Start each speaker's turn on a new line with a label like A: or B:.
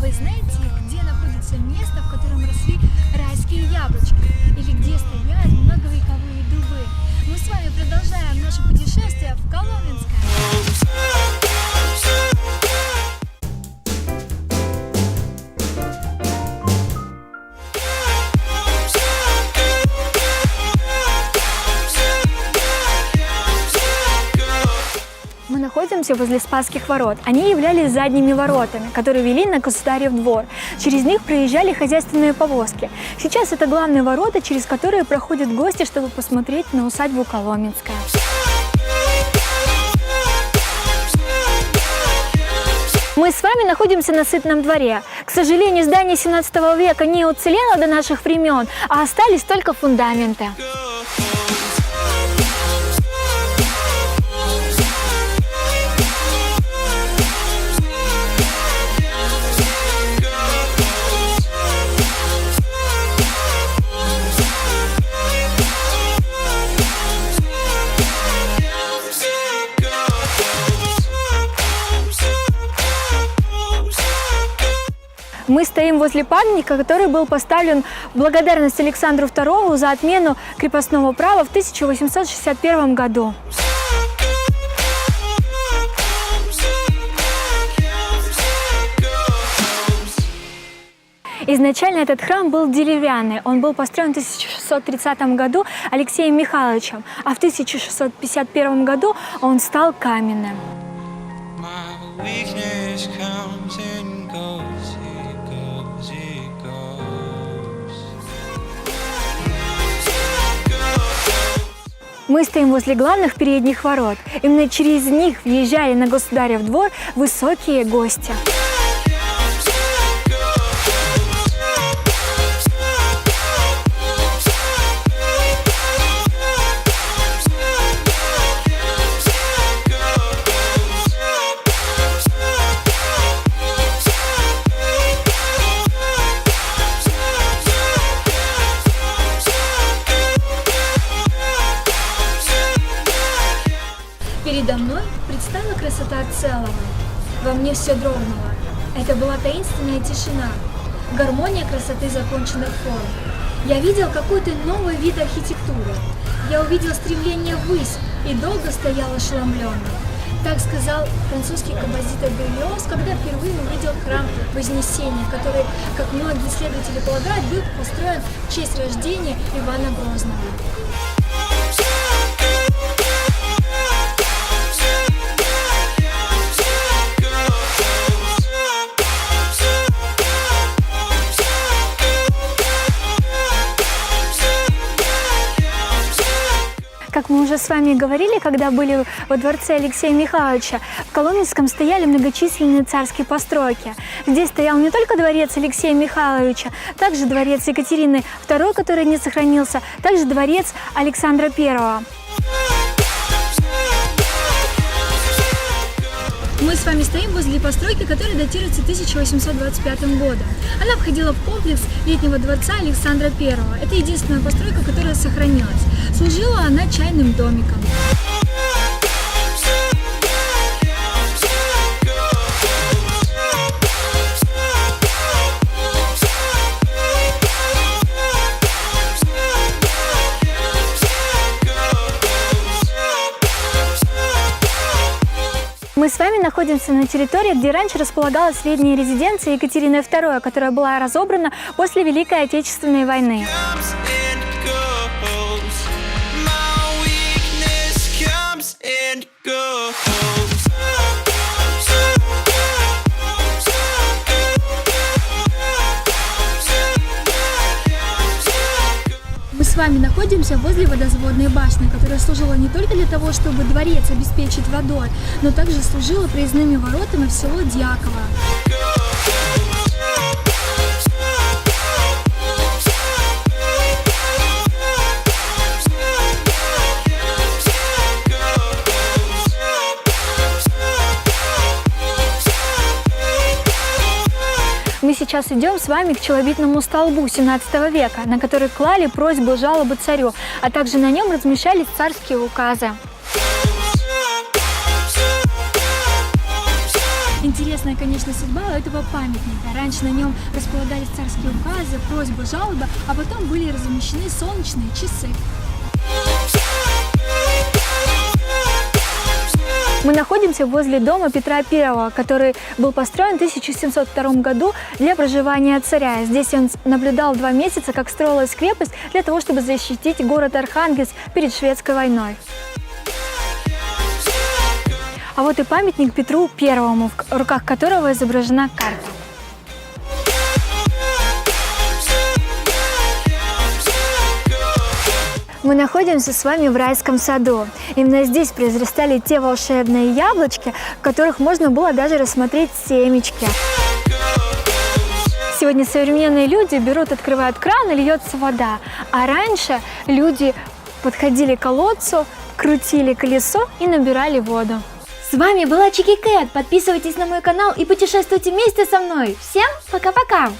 A: вы знаете, где находится место, в котором росли райские яблочки? Или где стоят многовековые дубы? Мы с вами продолжаем наше путешествие в Коломенское. Мы находимся возле Спасских ворот. Они являлись задними воротами, которые вели на Государев двор. Через них проезжали хозяйственные повозки. Сейчас это главные ворота, через которые проходят гости, чтобы посмотреть на усадьбу Коломенская. Мы с вами находимся на Сытном дворе. К сожалению, здание 17 века не уцелело до наших времен, а остались только фундаменты. Мы стоим возле памятника, который был поставлен в благодарность Александру II за отмену крепостного права в 1861 году. Изначально этот храм был деревянный. Он был построен в 1630 году Алексеем Михайловичем, а в 1651 году он стал каменным. Мы стоим возле главных передних ворот. Именно через них въезжали на Государев двор высокие гости. Передо мной предстала красота целого. Во мне все дрогнуло. Это была таинственная тишина, гармония красоты законченных форм. Я видел какой-то новый вид архитектуры. Я увидел стремление ввысь и долго стоял ошеломленный. Так сказал французский композитор Берлиоз, когда впервые увидел храм Вознесения, который, как многие исследователи полагают, был построен в честь рождения Ивана Грозного. Как мы уже с вами говорили, когда были во дворце Алексея Михайловича, в Коломенском стояли многочисленные царские постройки. Здесь стоял не только дворец Алексея Михайловича, также дворец Екатерины II, который не сохранился, также дворец Александра I. Мы с вами стоим возле постройки, которая датируется 1825 годом. Она входила в комплекс летнего дворца Александра I. Это единственная постройка, которая сохранилась. Служила она чайным домиком. Мы с вами находимся на территории, где раньше располагалась средняя резиденция Екатерины II, которая была разобрана после Великой Отечественной войны. Мы с вами находимся возле водосводной башни, которая служила не только для того, чтобы дворец обеспечить водой, но также служила проездными воротами в село Дьяково. Мы сейчас идем с вами к челобитному столбу 17 века, на который клали просьбы, жалобы царю, а также на нем размещались царские указы. Интересная, конечно, судьба у этого памятника. Раньше на нем располагались царские указы, просьбы, жалобы, а потом были размещены солнечные часы. Мы находимся возле дома Петра I, который был построен в 1702 году для проживания царя. Здесь он наблюдал 2 месяца, как строилась крепость для того, чтобы защитить город Архангельск перед шведской войной. А вот и памятник Петру I, в руках которого изображена карта. Мы находимся с вами в райском саду. Именно здесь произрастали те волшебные яблочки, в которых можно было даже рассмотреть семечки. Сегодня современные люди берут, открывают кран и льется вода. А раньше люди подходили к колодцу, крутили колесо и набирали воду. С вами была Чики Кэт. Подписывайтесь на мой канал и путешествуйте вместе со мной. Всем пока-пока!